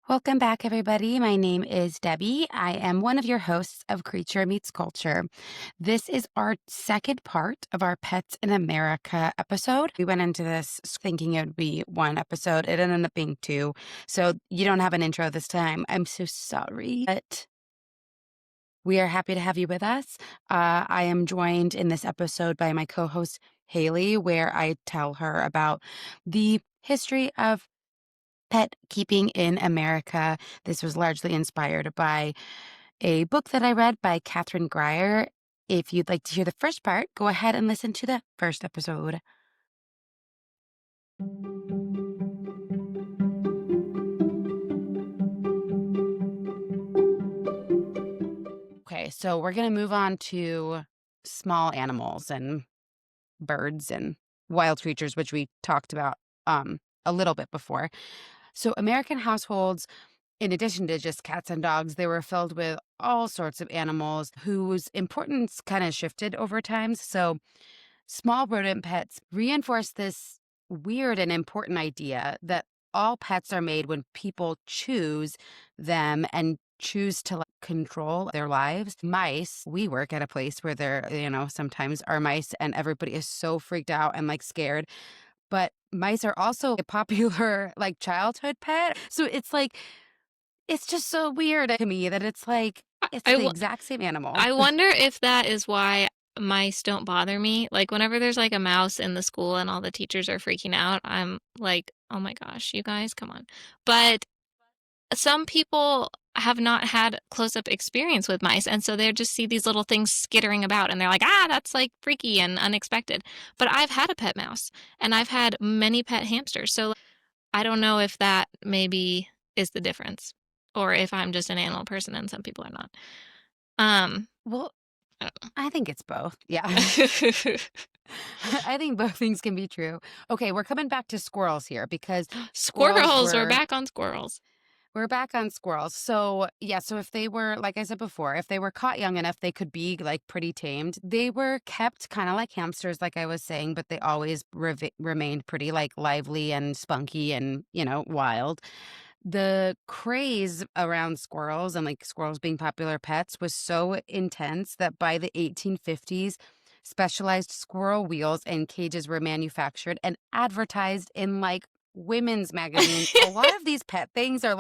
Welcome back, everybody. My name is Debbie. I am one of your hosts of Creature Meets Culture. This is our second part of our Pets in America episode. We went into this thinking it would be one episode. It ended up being two. So you don't have an intro this time. I'm so sorry. But we are happy to have you with us. I am joined in this episode by my co host, Haley, where I tell her about the history of pet keeping in America. This was largely inspired by a book that I read by Katherine Grier. If you'd like to hear the first part, go ahead and listen to the first episode. Okay, so we're going to move on to small animals and birds and wild creatures, which we talked about a little bit before. So American households, in addition to just cats and dogs, they were filled with all sorts of animals whose importance kind of shifted over time. So small rodent pets reinforce this weird and important idea that all pets are made when people choose them and choose to control their lives. Mice, we work at a place where there, sometimes are mice and everybody is so freaked out and scared. But mice are also a popular childhood pet. So it's just so weird to me that it's it's the exact same animal. I wonder if that is why mice don't bother me. Like, whenever there's a mouse in the school and all the teachers are freaking out, I'm like, oh my gosh, you guys, come on. But some people have not had close-up experience with mice, and so they just see these little things skittering about and they're like, that's freaky and unexpected. But I've had a pet mouse and I've had many pet hamsters, so I don't know if that maybe is the difference, or if I'm just an animal person and some people are not. Well, I I think it's both. Yeah. don't know. I think both things can be true. Okay, we're coming back to squirrels here because Squirrels, we're back on squirrels. we're back on squirrels. So, yeah, so if they were, like I said before, if they were caught young enough, they could be pretty tamed. They were kept kind of like hamsters, like I was saying, but they always remained pretty lively and spunky and, wild. The craze around squirrels and squirrels being popular pets was so intense that by the 1850s, specialized squirrel wheels and cages were manufactured and advertised in women's magazines. A lot of these pet things are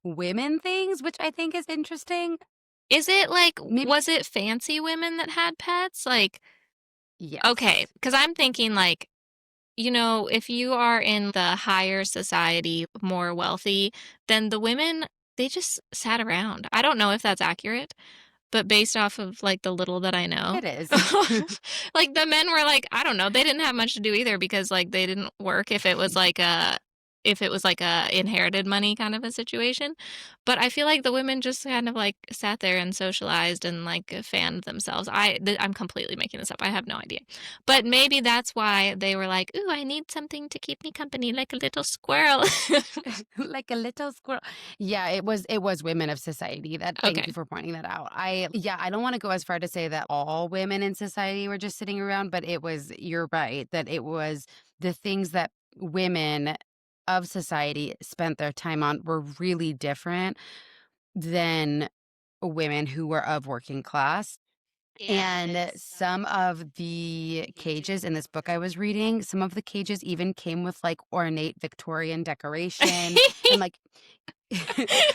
women things, which I think is interesting. Is it Maybe, was it fancy women that had pets? Okay, yes. because I'm thinking if you are in the higher society, more wealthy, then the women, they just sat around. I don't know if that's accurate, but based off of the little that I know, It is. the men were I don't know, they didn't have much to do either because they didn't work if it was a inherited money kind of a situation. But I feel like the women just kind of sat there and socialized and fanned themselves. I'm completely making this up. I have no idea. But maybe that's why they were like, "Ooh, I need something to keep me company like a little squirrel." Like a little squirrel. Yeah, it was women of society. Thank Okay. you for pointing that out. I don't want to go as far to say that all women in society were just sitting around, but you're right, that it was the things that women of society spent their time on were really different than women who were of working class. And some of the cages in this book I was reading, some of the cages even came with ornate Victorian decoration and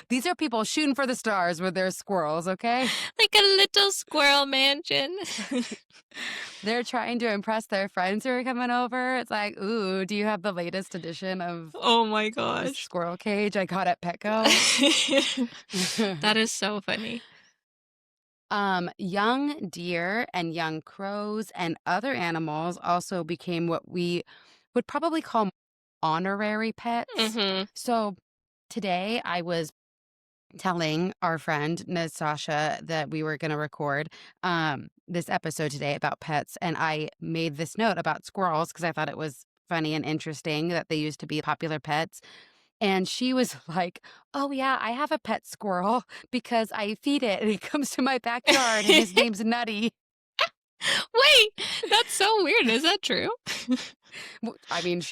these are people shooting for the stars with their squirrels, okay? Like a little squirrel mansion. They're trying to impress their friends who are coming over. It's like, ooh, do you have the latest edition of Oh my this gosh. squirrel cage I got at Petco? That is so funny. Young deer and young crows and other animals also became what we would probably call honorary pets. Mhm. So today I was telling our friend Natasha that we were going to record this episode today about pets, and I made this note about squirrels because I thought it was funny and interesting that they used to be popular pets. And she was like, "Oh, yeah, I have a pet squirrel because I feed it and it comes to my backyard and his name's Nutty." Wait, that's so weird. Is that true? I mean,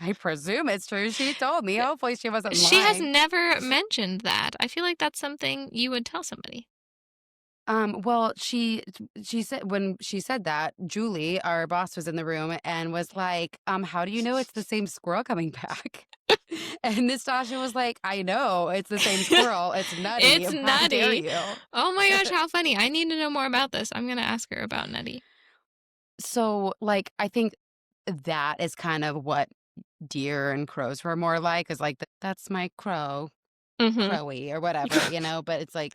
I presume it's true. She told me. Hopefully she wasn't She has lying. never mentioned that. I feel like that's something you would tell somebody. Well, she said when she said that, Julie, our boss, was in the room and was like, how do you know it's the same squirrel coming back?" And Nastasha was like, "I know, it's the same squirrel. It's Nutty. It's How dare Nutty. you?" Oh my gosh, how funny. I need to know more about this. I'm gonna ask her about Nutty. So, like, I think that is kind of what deer and crows were more like, is like, "That's my crow, Mhm. Crowy," or whatever, but it's like,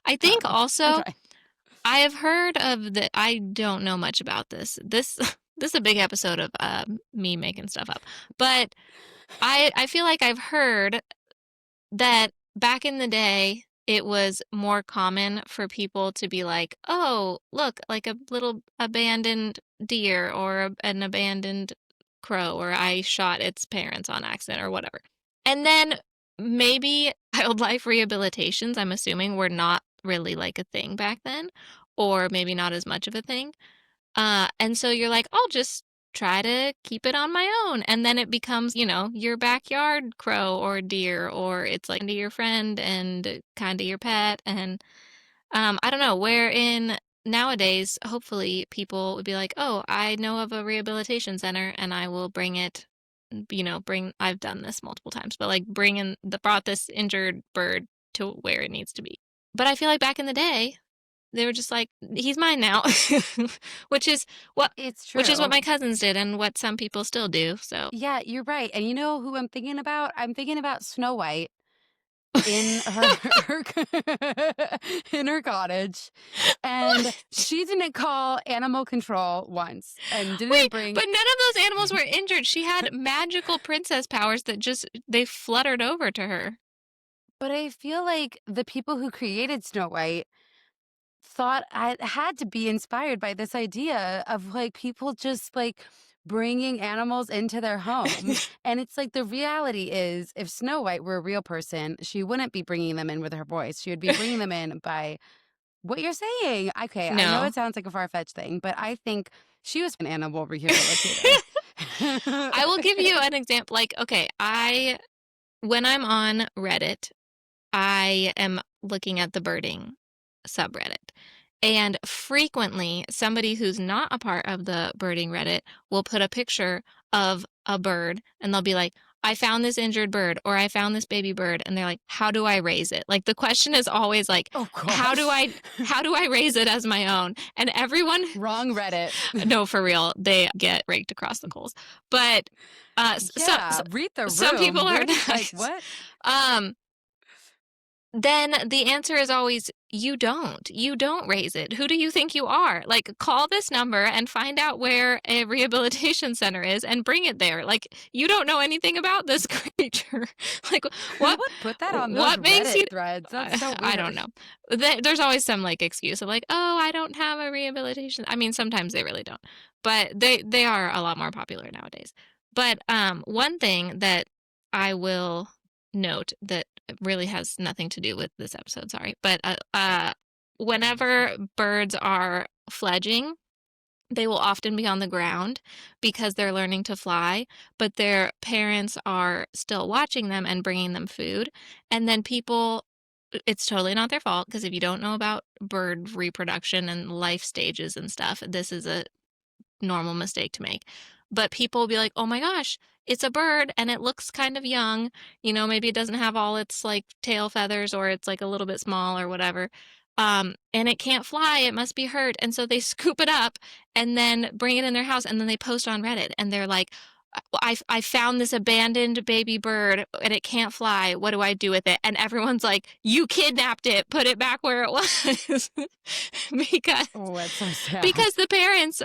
I I think don't know. I'm also trying. I have heard of the I don't know much about this. This this is a big episode of, me making stuff up. But I feel like I've heard that back in the day, it was more common for people to be like, "Oh, look, like a little abandoned deer or an abandoned crow, or I shot its parents on accident," or whatever. And then maybe wildlife rehabilitations, I'm assuming, were not really like a thing back then, or maybe not as much of a thing. And so you're like, I'll just try to keep it on my own. And then it becomes, your backyard crow or deer, or it's like to your friend and kind of your pet. And I don't know, wherein nowadays, hopefully people would be like, oh, I know of a rehabilitation center and I will bring it, I've done this multiple times, but like brought this injured bird to where it needs to be. But I feel like back in the day, they were just like, "He's mine now," which is what It's which is what true. my cousins did and what some people still do, so Yeah, you're right, and you know who I'm thinking about? I'm thinking about Snow White in her her in her cottage, and she didn't call animal control once and didn't Wait, bring. but none of those animals were injured. She had magical princess powers that just they fluttered over to her. But I feel like the people who created Snow White thought I had to be inspired by this idea of, like, people just, like, bringing animals into their home, and it's like the reality is if Snow White were a real person, she wouldn't be bringing them in with her voice, she would be bringing them in by what you're saying. Okay, I know it No. sounds like a far-fetched thing, but I think she was an animal rehabilitator. I will give you an example, like, okay, I when I'm on Reddit, I am looking at the birding subreddit. And frequently, somebody who's not a part of the birding Reddit will put a picture of a bird and they'll be like, I found this injured bird or I found this baby bird. And they're like, how do I raise it? Like the question is always like, Oh how do gosh. I how do I raise it as my own? And everyone Wrong Reddit. no, for real, they get raked across the coals. But Yeah, read the some people room. are Where did, like, nice. what? Um then the answer is always, you don't. You don't raise it. Who do you think you are? Like, call this number and find out where a rehabilitation center is and bring it there. Like, you don't know anything about this creature. Like, Who what would put that on those what makes Reddit you threads? That's so I don't weird. know. There's always some like excuse of like, "Oh, I don't have a rehabilitation." I mean, sometimes they really don't. But they are a lot more popular nowadays. But one thing that I will note that really has nothing to do with this episode, sorry. But whenever birds are fledging, they will often be on the ground because they're learning to fly, but their parents are still watching them and bringing them food. And then it's totally not their fault because if you don't know about bird reproduction and life stages and stuff, this is a normal mistake to make. But people will be like, "Oh my gosh, it's a bird and it looks kind of young. Maybe it doesn't have all its like tail feathers or it's like a little bit small or whatever. And it can't fly. It must be hurt." And so they scoop it up and then bring it in their house and then they post on Reddit and they're like, I found this abandoned baby bird and it can't fly. What do I do with it?" And everyone's like, "You kidnapped it. Put it back where it was." because Oh, that's so sad. because the parents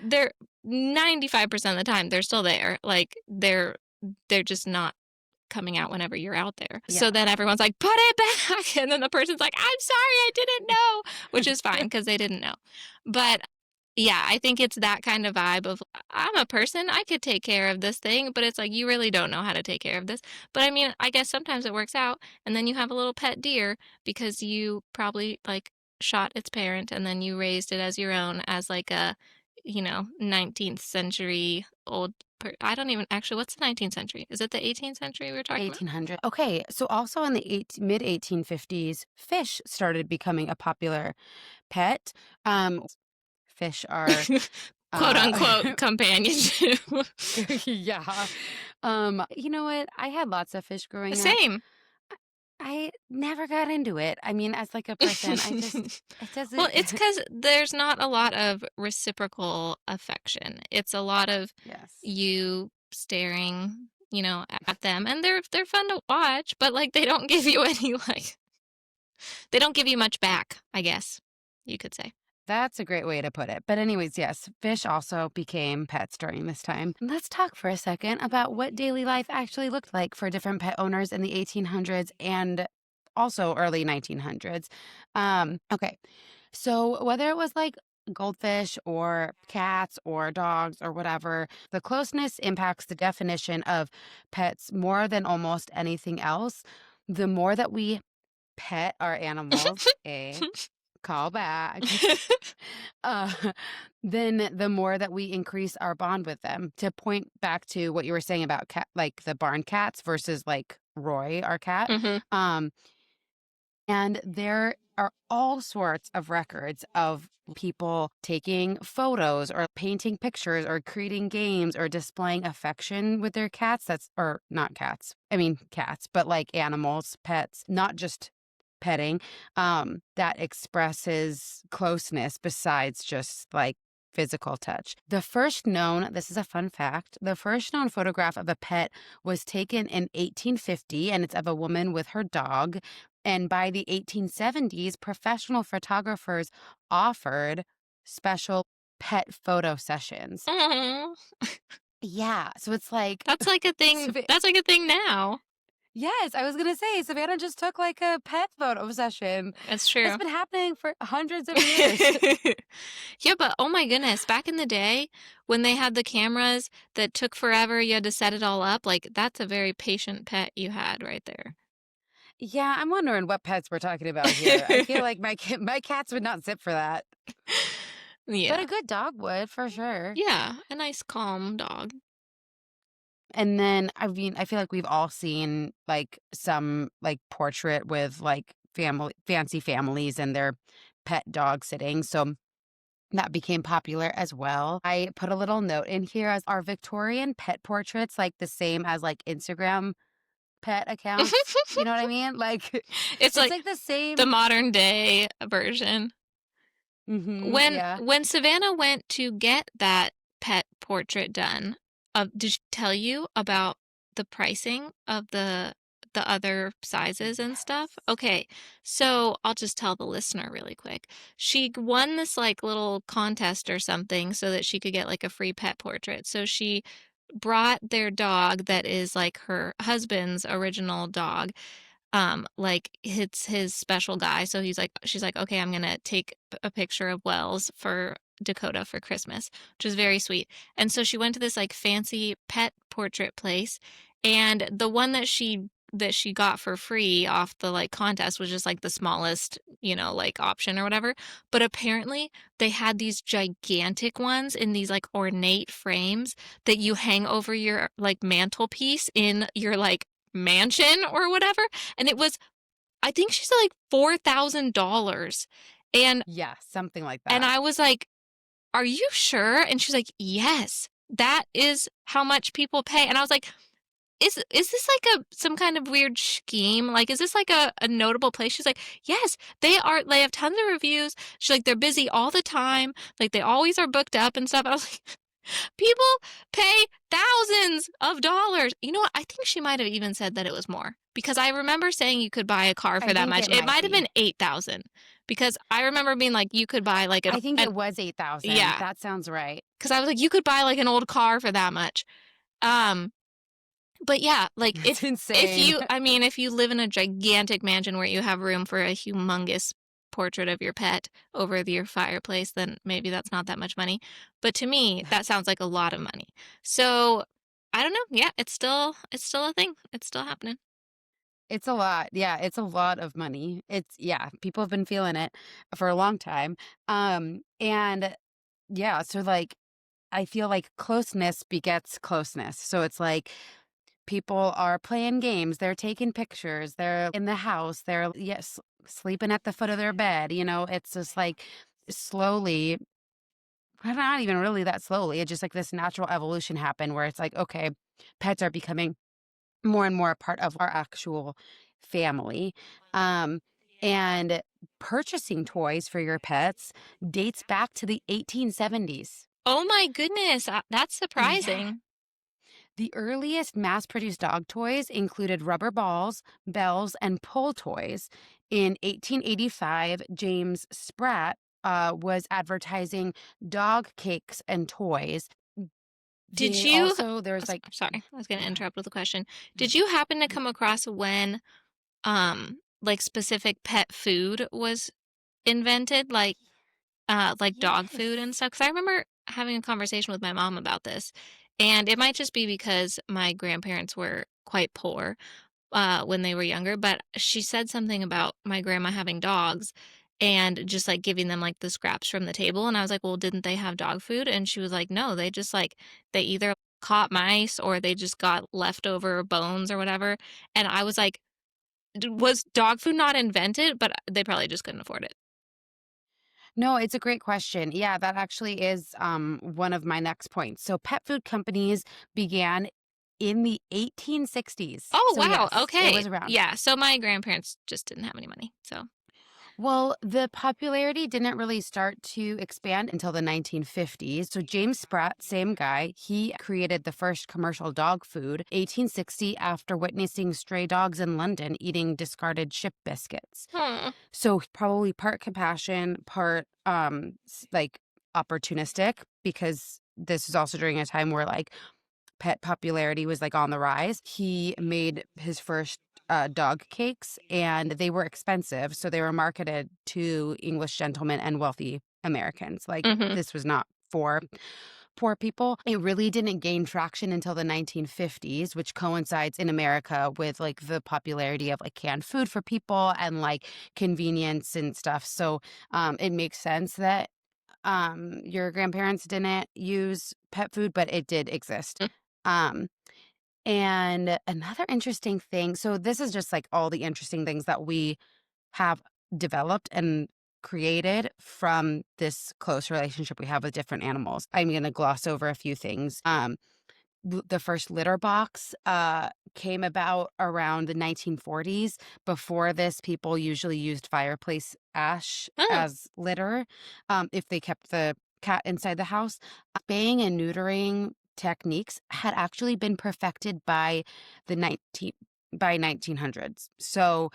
they're 95% of the time they're still there. Like they're just not coming out whenever you're out there. So Yeah. then everyone's like, "Put it back." And then the person's like, "I'm sorry, I didn't know," which is fine because they didn't know. But yeah, I think it's that kind of vibe of I'm a person, I could take care of this thing, but it's like you really don't know how to take care of this. But I mean, I guess sometimes it works out and then you have a little pet deer because you probably like shot its parent and then you raised it as your own as like 19th century old I don't even actually, what's the 19th century? Is it the 18th century we're talking about? 1800. Okay, so also in the mid 1850s, fish started becoming a popular pet. Um, Fish are, Quote uh, unquote companionship. yeah. You know what? I had lots of fish growing up. Same. I never got into it. I mean, as like a person, it Well, doesn't. it's because there's not a lot of reciprocal affection. It's a lot of Yes. you staring, at them, and they're fun to watch, but like they don't give you any like they don't give you much back, I guess you could say. That's a great way to put it. But, anyways, yes, fish also became pets during this time. Let's talk for a second about what daily life actually looked like for different pet owners in the 1800s and also early 1900s. Okay, so whether it was like goldfish or cats or dogs or whatever, the closeness impacts the definition of pets more than almost anything else. The more that we pet our animals, call back. uh, then the more that we increase our bond with them. To point back to what you were saying about cat, like the barn cats versus like Roy, our cat. Mhm. Um, and there are all sorts of records of people taking photos or painting pictures or creating games or displaying affection with their cats. Or not cats. I mean, cats, but like animals, pets, not just petting, that expresses closeness besides just like physical touch. This is a fun fact, the first known photograph of a pet was taken in 1850, and it's of a woman with her dog. And by the 1870s, professional photographers offered special pet photo sessions. Aw, Yeah. So it's like, that's like a thing. Sav- That's like a thing now. yes, I was going to say, Savannah just took like a pet photo session. That's It's true. been happening for hundreds of years. Yeah, but oh my goodness, back in the day when they had the cameras that took forever, you had to set it all up, like that's a very patient pet you had right there. Yeah, I'm wondering what pets we're talking about here. I feel like my cats would not sit for that, but Yeah. a good dog would for sure. Yeah, a nice calm dog. And then, I mean, I feel like we've all seen like some like portrait with like fancy families and their pet dog sitting. So that became popular as well. I put a little note in here as our Victorian pet portraits, like the same as like Instagram pet accounts. You know what I mean? Like It's it's like like the the same. modern day version. When Yeah. when Savannah went to get that pet portrait done, did she tell you about the pricing of the other sizes and stuff? Yes. Okay, so I'll just tell the listener really quick. She won this like little contest or something so that she could get like a free pet portrait. So she brought their dog that is like her husband's original dog, like it's his special guy. So she's like, okay, I'm gonna take a picture of Wells for Dakota for Christmas, which is very sweet. And so she went to this like fancy pet portrait place, and the one that she got for free off the like contest was just like the smallest, like option or whatever. But apparently they had these gigantic ones in these like ornate frames that you hang over your like mantelpiece in your like mansion or whatever. And it was, I think she said like $4,000. And Yeah, something like and that. I was like, "Are you sure?" And she's like, "Yes, that is how much people pay." And I was like, "Is this like a some kind of weird scheme? Like, is this like a notable place?" She's like, "Yes, they are. They have tons of reviews." She's like, "They're busy all the time. Like, they always are booked up and stuff." I was like, people pay thousands of dollars. You know what? I think she might have even said that it was more because I remember saying you could buy a car for I that think much. it It might might have be. been 8,000 because I remember being like you could buy like I think an it was 8,000. yeah, That sounds right. because I was like you could buy like an old car for that much. Um but yeah, like That's if insane. you I mean if you live in a gigantic mansion where you have room for a humongous portrait of your pet over your fireplace, then maybe that's not that much money. But to me, that sounds like a lot of money. So, I don't know. Yeah, it's still a thing. It's still happening. It's a lot. Yeah, it's a lot of money. Yeah, people have been feeling it for a long time. And Yeah, so, like, I feel like closeness begets closeness. So it's like people are playing games, they're taking pictures, they're in the house, they're, yes, sleeping at the foot of their bed, it's just like slowly, well, not even really that slowly, it's just like this natural evolution happened where it's like, okay, pets are becoming more and more a part of our actual family. Um, and purchasing toys for your pets dates back to the 1870s. Oh my goodness, that's Yeah. surprising. The earliest mass produced dog toys included rubber balls, bells, and pull toys. In 1885, James Spratt was advertising dog cakes and toys. Did They you also, there's like, sorry, I was gonna yeah, interrupt with a question. yeah. Did you happen to come across when, like, specific pet food was invented? Like dog food Yes. and stuff? 'Cause I remember having a conversation with my mom about this, and it might just be because my grandparents were quite poor, when they were younger, but she said something about my grandma having dogs and just, like, giving them, like, the scraps from the table, and I was like, "Well, didn't they have dog food?" And she was like, "No, they just, like they either caught mice or they just got leftover bones or whatever," and I was like, Was dog food not invented?" But they probably just couldn't afford it. No, it's a great question. Yeah, that actually is one of my next points. So, pet food companies began in the 1860s. Oh, So, wow, yes, it okay. was around. Yeah, so my grandparents just didn't have any money, so Well, the popularity didn't really start to expand until the 1950s. So James Spratt, same guy, he created the first commercial dog food, 1860, after witnessing stray dogs in London eating discarded ship biscuits. Aw. So probably part compassion, part like opportunistic, because this is also during a time where like pet popularity was like on the rise. He made his first dog cakes and they were expensive. So they were marketed to English gentlemen and wealthy Americans. Like Mhm. this was not for poor people. It really didn't gain traction until the 1950s, which coincides in America with like the popularity of like canned food for people and like convenience and stuff. So it makes sense that your grandparents didn't use pet food, but it did exist. Mm. Um, and another interesting thing, so this is just like all the interesting things that we have developed and created from this close relationship we have with different animals. I'm going to gloss over a few things. The first litter box came about around the 1940s. Before this, people usually used fireplace ash Oh. as litter if they kept the cat inside the house. Spaying and neutering techniques had actually been perfected by the 1900s. So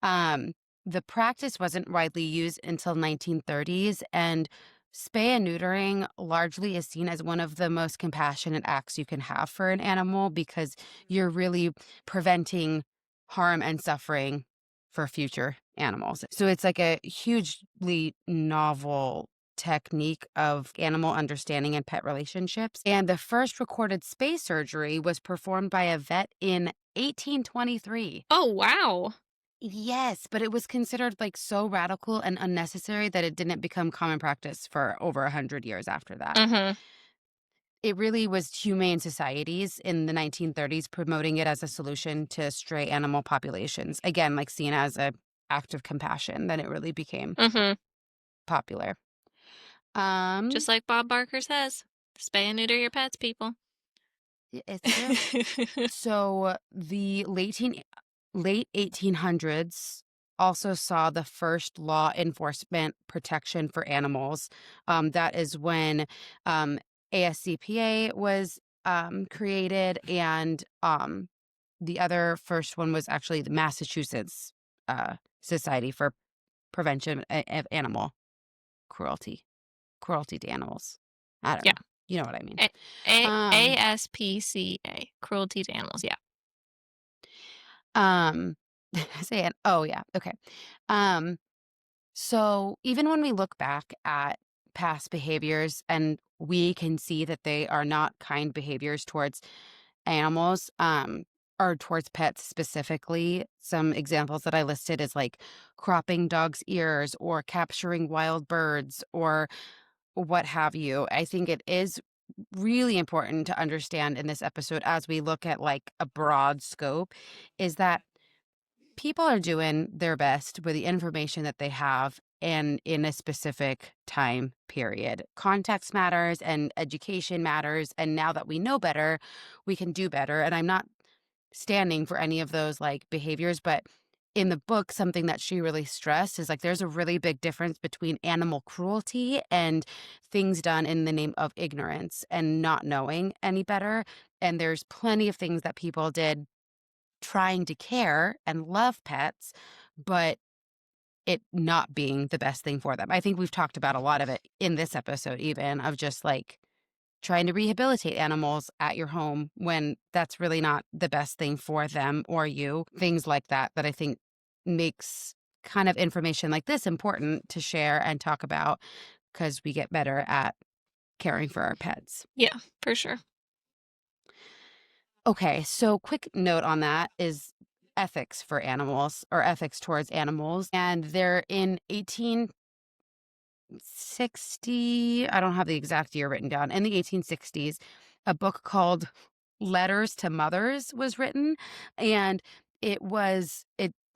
um, the practice wasn't widely used until 1930s, and spay and neutering largely is seen as one of the most compassionate acts you can have for an animal because you're really preventing harm and suffering for future animals. So it's like a hugely novel technique of animal understanding and pet relationships. And the first recorded spay surgery was performed by a vet in 1823. Oh, wow. Yes, but it was considered, like, so radical and unnecessary that it didn't become common practice for over 100 years after that. Mhm. It really was humane societies in the 1930s promoting it as a solution to stray animal populations. Again, like, seen as a act of compassion, then it really became Mhm. popular. Um, Just like Bob Barker says, "Spay and neuter your pets, people." it's true. So, the late 1800s also saw the first law enforcement protection for animals. That is when ASCPA was created, and the other first one was actually the Massachusetts Society for Prevention of Animal Cruelty, cruelty to animals. I don't Yeah. know. You know what I mean. A A Um, ASPCA, cruelty to animals, yeah. um, say it. Oh yeah. Okay. Um, So even when we look back at past behaviors and we can see that they are not kind behaviors towards animals, or towards pets specifically, some examples that I listed is like cropping dogs' ears or capturing wild birds or what have you. I think it is really important to understand in this episode as we look at like a broad scope is that people are doing their best with the information that they have and in a specific time period. Context matters and education matters. And now that we know better, we can do better. And I'm not standing for any of those like behaviors, but in the book, something that she really stressed is like there's a really big difference between animal cruelty and things done in the name of ignorance and not knowing any better. And there's plenty of things that people did trying to care and love pets, but it not being the best thing for them. I think we've talked about a lot of it in this episode, even of just like trying to rehabilitate animals at your home when that's really not the best thing for them or you. Things like that, that I think makes kind of information like this important to share and talk about because we get better at caring for our pets. Yeah, for sure. Okay, so quick note on that is ethics for animals or ethics towards animals. And they're in 1860, I don't have the exact year written down, in the 1860s, a book called Letters to Mothers was written. And it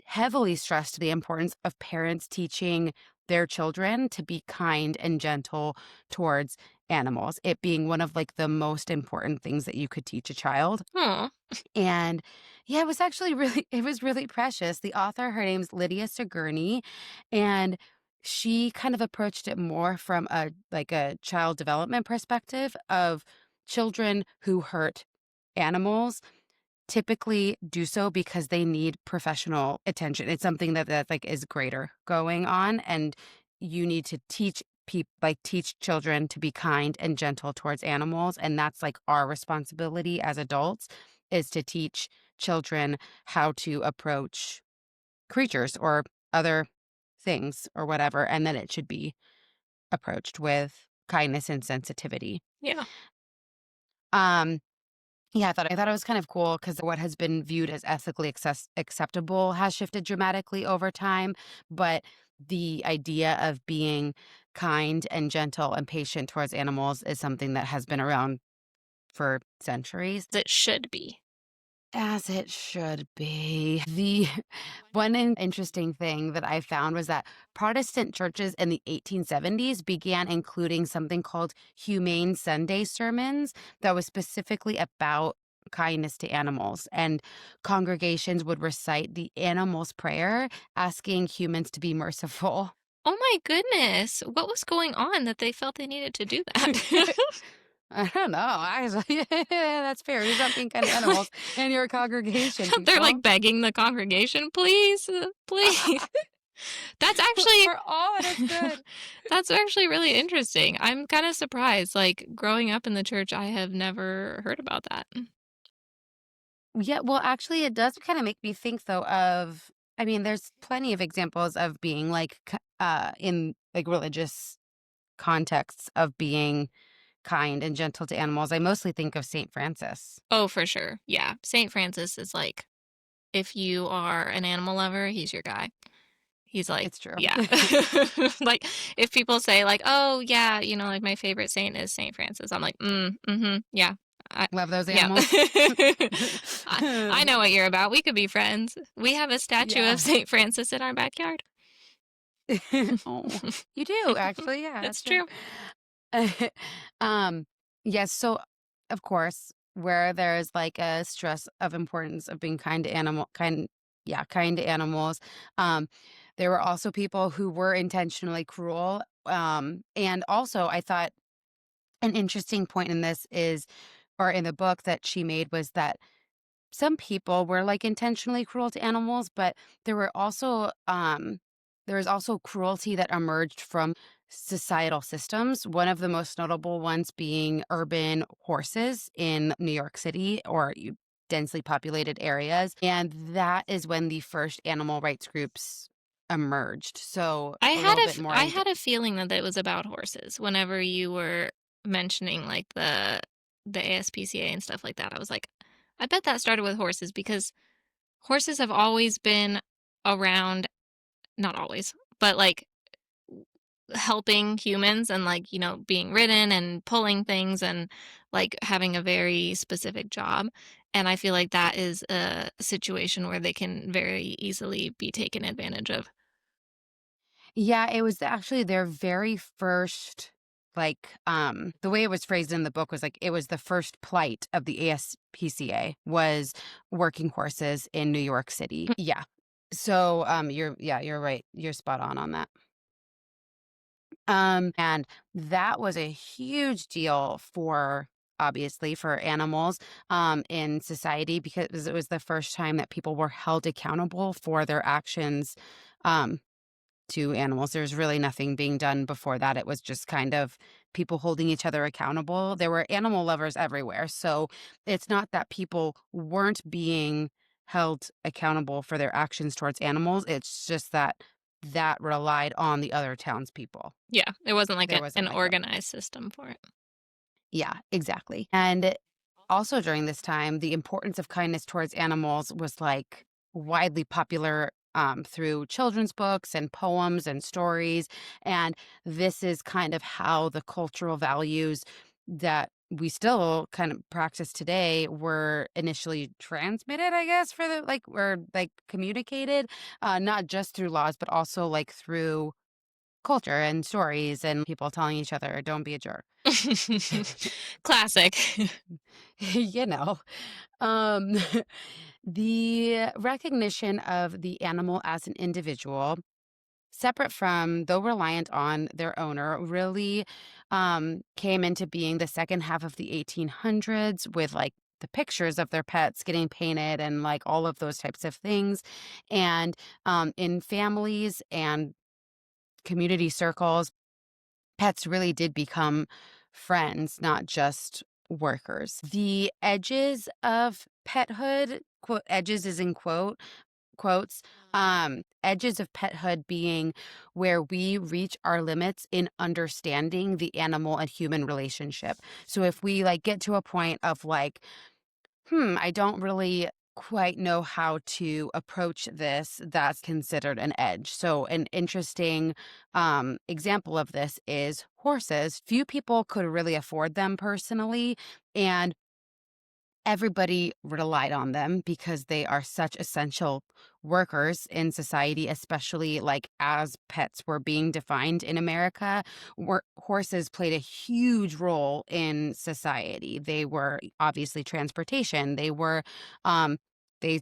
heavily stressed the importance of parents teaching their children to be kind and gentle towards animals, it being one of like the most important things that you could teach a child. Aw. And yeah, it was actually really it was really precious. The author, her name's Lydia Sigourney, and she kind of approached it more from a like a child development perspective of children who hurt animals typically do so because they need professional attention. It's something that like is greater going on, and you need to teach people like teach children to be kind and gentle towards animals, and that's like our responsibility as adults is to teach children how to approach creatures or other things or whatever, and then it should be approached with kindness and sensitivity. Yeah. Um Yeah, I thought it was kind of cool because what has been viewed as ethically acceptable has shifted dramatically over time, but the idea of being kind and gentle and patient towards animals is something that has been around for centuries. It should be. As it should be. The interesting thing that I found was that Protestant churches in the 1870s began including something called Humane Sunday sermons that was specifically about kindness to animals. And congregations would recite the animal's prayer, asking humans to be merciful. Oh my goodness. What was going on that they felt they needed to do that? I don't know. That's fair. You're not being kind to animals in your congregation, They're people. like begging the congregation, please, please. That's actually For all it is good. that's actually really interesting. I'm kind of surprised. Like growing up in the church, I have never heard about that. Yeah, well, actually, it does kinda make me think, though, of I mean, there's plenty of examples of being, like, in, like, religious contexts of being kind and gentle to animals. I mostly think of Saint Francis. Oh, for sure. Yeah. St. Francis is like, if you are an animal lover, he's your guy. He's like, It's true. yeah. Like, if people say, like, oh, yeah, like my favorite saint is St. Francis, I'm like, yeah. Love those Yeah. animals. I know what you're about. We could be friends. We have a statue of Yeah. St. Francis in our backyard. Oh, you do, actually, yeah, It's that's true. true. Um, yes, so, of course, where there's, like, a stress of importance of being kind to animals, um, there were also people who were intentionally cruel, and also I thought an interesting point in this is or in the book that she made was that some people were, like, intentionally cruel to animals, but there were also, there was also cruelty that emerged from societal systems, one of the most notable ones being urban horses in New York City or densely populated areas, and that is when the first animal rights groups emerged, so a little bit more I into had a feeling that it was about horses whenever you were mentioning like the ASPCA and stuff like that. I was like, I bet that started with horses because horses have always been around, not always, but like helping humans and, like, being ridden and pulling things and, like, having a very specific job, and I feel like that is a situation where they can very easily be taken advantage of. Yeah, it was actually their very first, the way it was phrased in the book was like it was the first plight of the ASPCA was working horses in New York City. Yeah. So, you're right. You're spot on that. And that was a huge deal for obviously for animals in society because it was the first time that people were held accountable for their actions um to animals. There's really nothing being done before that. It was just kind of people holding each other accountable. There were animal lovers everywhere. So it's not that people weren't being held accountable for their actions towards animals. It's just that that relied on the other townspeople. Yeah, it wasn't like There wasn't an like a organized system for it. yeah, exactly. And also during this time, the importance of kindness towards animals was like widely popular through children's books and poems and stories. And this is kind of how the cultural values that we still kind of practice today were initially transmitted, I guess, for the or like communicated, not just through laws, but also like through culture and stories and people telling each other, don't be a jerk. Classic. you know, um, the recognition of the animal as an individual, separate from, though reliant on their owner, really came into being the second half of the 1800s with like the pictures of their pets getting painted and like all of those types of things. And in families and community circles, pets really did become friends, not just workers. The edges of pethood, quote, edges is in quotes, edges of pethood being where we reach our limits in understanding the animal and human relationship. So if we like get to a point of like, I don't really quite know how to approach this. That's considered an edge. So, an interesting example of this is horses. Few people could really afford them personally, and everybody relied on them because they are such essential workers in society, especially like as pets were being defined in America. Horses played a huge role in society. They were obviously transportation. Um, they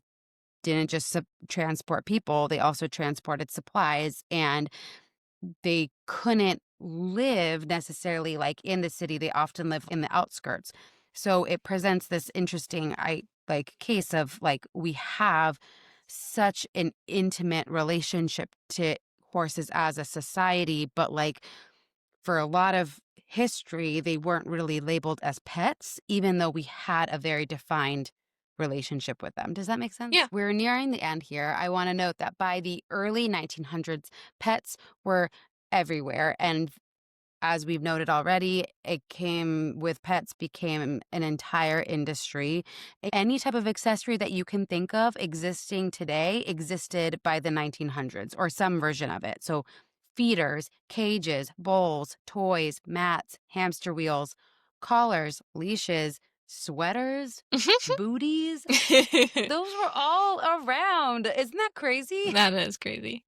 didn't just transport people, they also transported supplies. And they couldn't live necessarily like in the city. They often live in the outskirts. So it presents this interesting case of like we have such an intimate relationship to horses as a society, but like for a lot of history, they weren't really labeled as pets, even though we had a very defined relationship with them. Does that make sense? Yeah. We're nearing the end here. I want to note that by the early 1900s, pets were everywhere. And as we've noted already, it came with pets became an entire industry. Any type of accessory that you can think of existing today existed by the 1900s or some version of it. So feeders, cages, bowls, toys, mats, hamster wheels, collars, leashes, sweaters, booties. Those were all around. Isn't that crazy? That is crazy.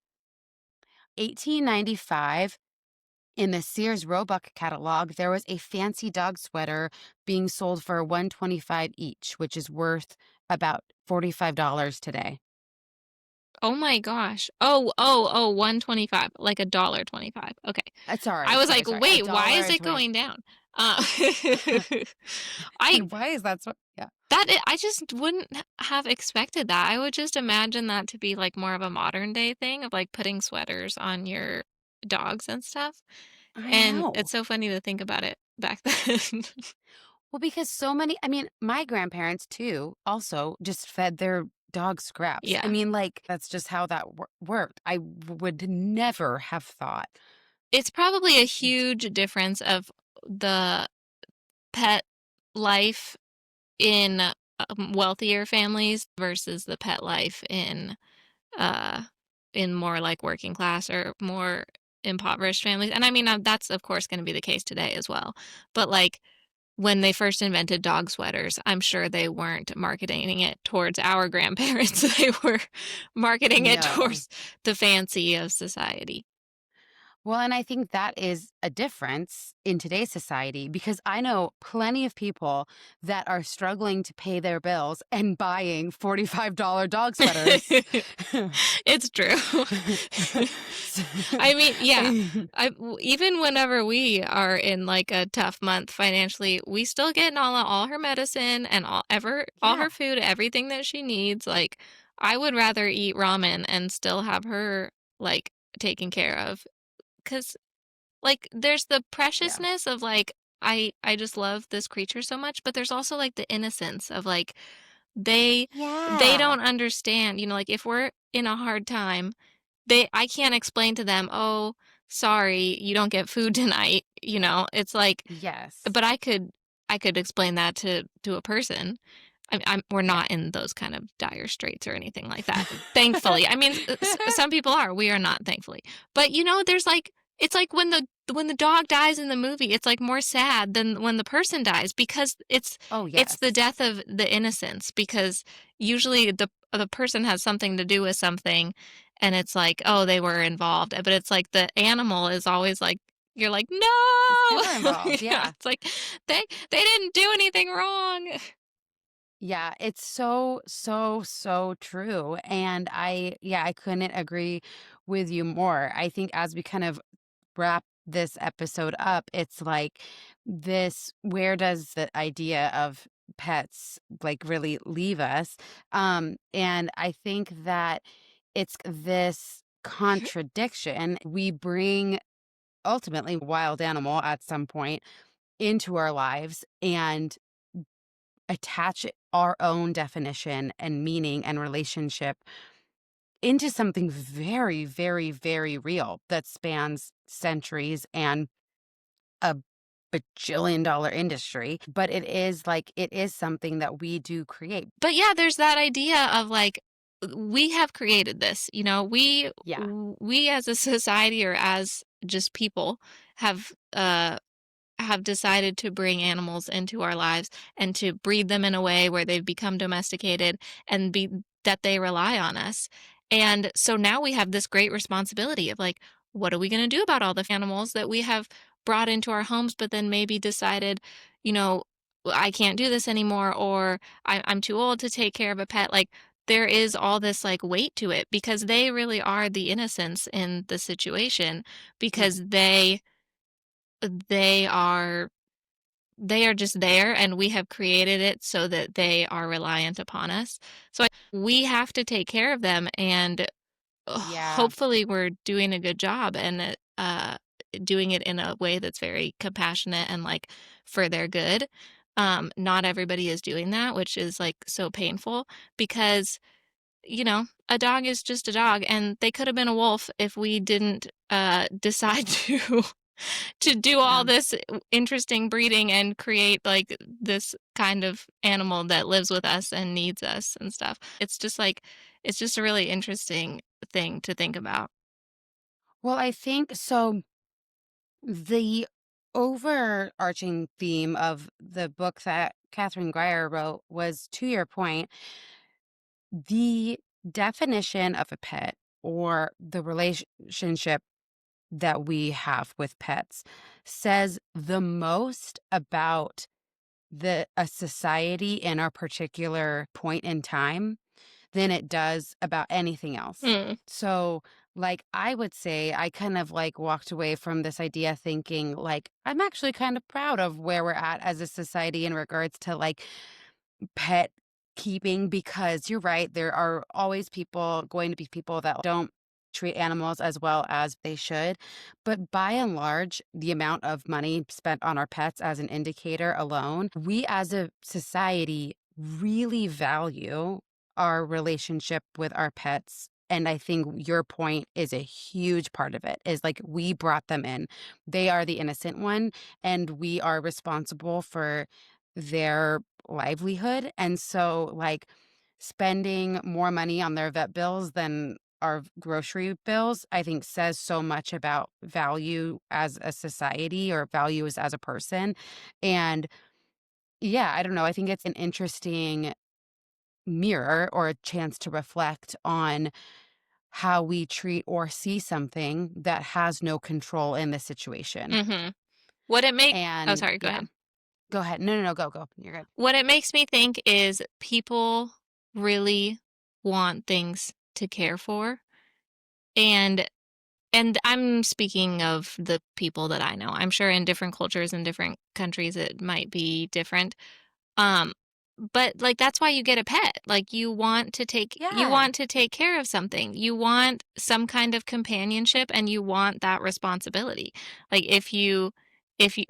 1895, in the Sears Roebuck catalog, there was a fancy dog sweater being sold for 125 each, which is worth about $45 today. Oh my gosh. Oh, 125, like a dollar 25. Okay. I Sorry, was sorry, like, sorry. A "Wait, why dollar is and it 20. going down?" Uh, I And why is that so? Yeah. I just wouldn't have expected that. I would just imagine that to be, like, more of a modern day thing of, like, putting sweaters on your dogs and stuff, I and know. it's so funny to think about it back then. Well, because so many, I mean, my grandparents too also just fed their dog scraps. I Yeah. mean, like, that's just how that worked. I would never have thought. It's probably a huge difference of the pet life in, wealthier families versus the pet life uh, in more, like, working class or more impoverished families, and I mean, that's of course gonna be the case today as well, but, like, when they first invented dog sweaters, I'm sure they weren't marketing it towards our grandparents, they were marketing it No. towards the fancy of society. Well, and I think that is a difference in today's society because I know plenty of people that are struggling to pay their bills and buying $45 dog sweaters. It's true. So, I mean, yeah. I- Even whenever we are in like a tough month financially, we still get all her medicine and all yeah, her food, everything that she needs. Like I would rather eat ramen and still have her like taken care of cuz like there's the yeah, preciousness of like I just love this creature so much, but there's also like the innocence of like they they yeah. don't understand, like if we're in a hard time, I can't explain to them, "Oh, sorry, you don't get food tonight," It's like Yes. but I could explain that to a person. We're Yeah. not in those kind of dire straits or anything like that, thankfully. I mean, some people are, we are not, thankfully. But, there's like it's like when the dog dies in the movie, it's, like, more sad than when the person dies because Oh, it's the yes. death of the innocence because usually the person has something to do with something, and it's like, "Oh, they were involved," but it's like the animal is always like you're like, It's "No!" never involved. Yeah. It's like, "They didn't do anything wrong." Yeah, it's so, so, so true. And yeah, I couldn't agree with you more. I think as we kind of wrap this episode up, it's like where does the idea of pets like really leave us? And I think that it's this contradiction. We bring ultimately wild animal at some point into our lives and attach our own definition and meaning and relationship into something very, very, very real that spans centuries and a bajillion-dollar industry. But it is something that we do create. But yeah, there's that idea of like we have created this, Yeah. we as a society or as just people have have decided to bring animals into our lives and to breed them in a way where they've become domesticated and be that they rely on us. And so now we have this great responsibility of like, what are we going to do about all the animals that we have brought into our homes, but then maybe decided, you know, I can't do this anymore, or I'm too old to take care of a pet. Like there is all this like weight to it because they really are the innocents in the situation Yeah. because they are they are just there and we have created it so that they are reliant upon us. So we have to take care of them and Yeah. hopefully we're doing a good job and doing it in a way that's very compassionate and like for their good. Not everybody is doing that, which is like so painful because a dog is just a dog and they could have been a wolf if we didn't decide to do Yeah. all this interesting breeding and create like this kind of animal that lives with us and needs us and stuff. It's just a really interesting thing to think about. Well, I think so. The overarching theme of the book that Catherine Grier wrote was, to your point, the definition of a pet or the relationship that we have with pets says the most about a society in our particular point in time than it does about anything else. Mm. So, like, I would say I kind of like walked away from this idea thinking, like, I'm actually kind of proud of where we're at as a society in regards to like pet keeping because you're right, there are always going to be people that don't treat animals as well as they should. But by and large, the amount of money spent on our pets as an indicator alone, we as a society really value our relationship with our pets. And I think your point is a huge part of it is like we brought them in. They are the innocent one, and we are responsible for their livelihood. And so, like, spending more money on their vet bills than our grocery bills, I think says so much about value as a society or values as a person. And yeah, I don't know. I think it's an interesting mirror or a chance to reflect on how we treat or see something that has no control in the situation. Mhm. What it make Oh, And sorry, go yeah, ahead. go ahead. No, no, no, go, go. You're good. What it makes me think is people really want things to care for, and I'm speaking of the people that I know. I'm sure in different cultures and different countries it might be different. Um, but, like, that's why you get a pet. Like, you Yeah. want to take care of something. You want some kind of companionship, and you want that responsibility. Like, if you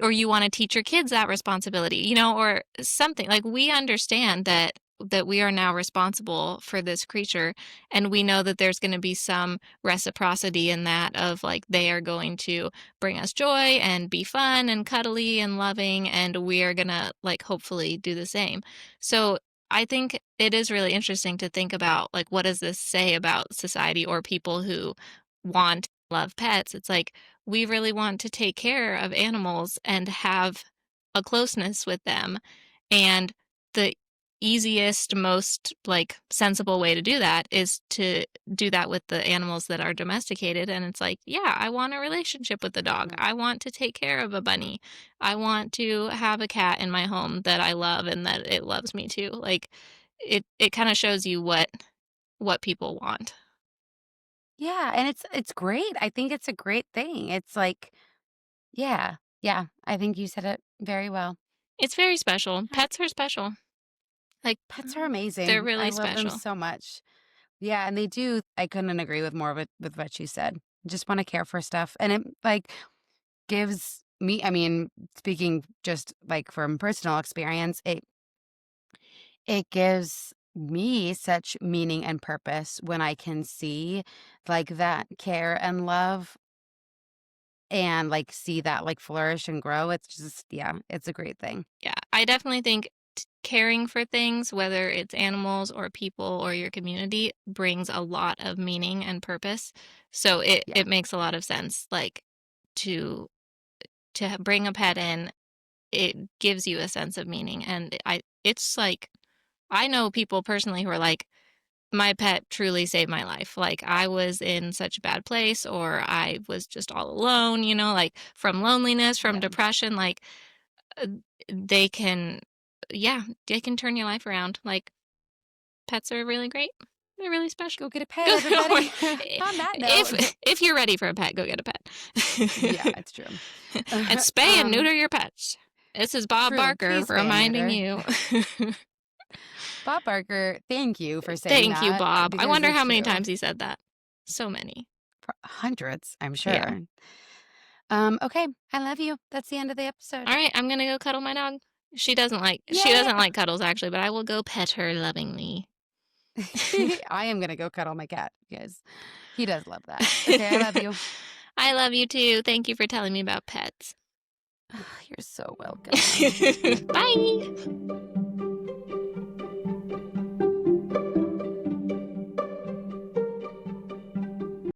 or you wanna teach your kids that responsibility, or something. Like, we understand that we are now responsible for this creature, and we know that there's gonna be some reciprocity in that of, like, they are going to bring us joy and be fun and cuddly and loving, and we are gonna, like, hopefully do the same. So I think it is really interesting to think about, like, what does this say about society or people who want love pets? It's like we really want to take care of animals and have a closeness with them, and the easiest, most, like, sensible way to do that is to do that with the animals that are domesticated. And it's like, yeah, I want a relationship with the dog. Mhm. I want to take care of a bunny. I want to have a cat in my home that I love and that it loves me too. Like, it kind of shows you what people want. Yeah, and it's great. I think it's a great thing. It's like, yeah, yeah. I think you said it very well. It's very special. Yeah. Pets are special. Like, Pets are they're amazing. I really love them special. so much. Yeah, and they do. I couldn't agree with more with what you said. Just want to care for stuff, and it like gives me. I mean, speaking just like from personal experience, it gives me such meaning and purpose when I can see like that care and love and like see that like flourish and grow. It's just yeah, it's a great thing. Yeah, I definitely think caring for things, whether it's animals or people or your community, brings a lot of meaning and purpose. So Yeah. it makes a lot of sense, like, to bring a pet in. It gives you a sense of meaning, and it's like I know people personally who are like, my pet truly saved my life. Like, I was in such a bad place, or I was just all alone, like, from loneliness, from Yeah. depression. Like, uh, they can, yeah, they can turn your life around. Like, pets are really great. They're really special. Go get a pet, Go everybody. On that note. if you're ready for a pet, go get a Yeah, pet. it's true. And spay and neuter your pets. This is Bob True. Barker Please spay and reminding neuter. you. Bob Barker, thank you for saying Thank you, that Bob. I because wonder it's how many true. times he said that. So many. Hundreds, I'm Yeah. sure. Okay. I love you. That's the end of the episode. All right, I'm gonna go cuddle my dog. She Yay! doesn't like cuddles actually, but I will go pet her lovingly. I am gonna go cuddle my cat because he does love that. Okay, I love you. I love you too. Thank you for telling me about pets. You're so welcome. Bye.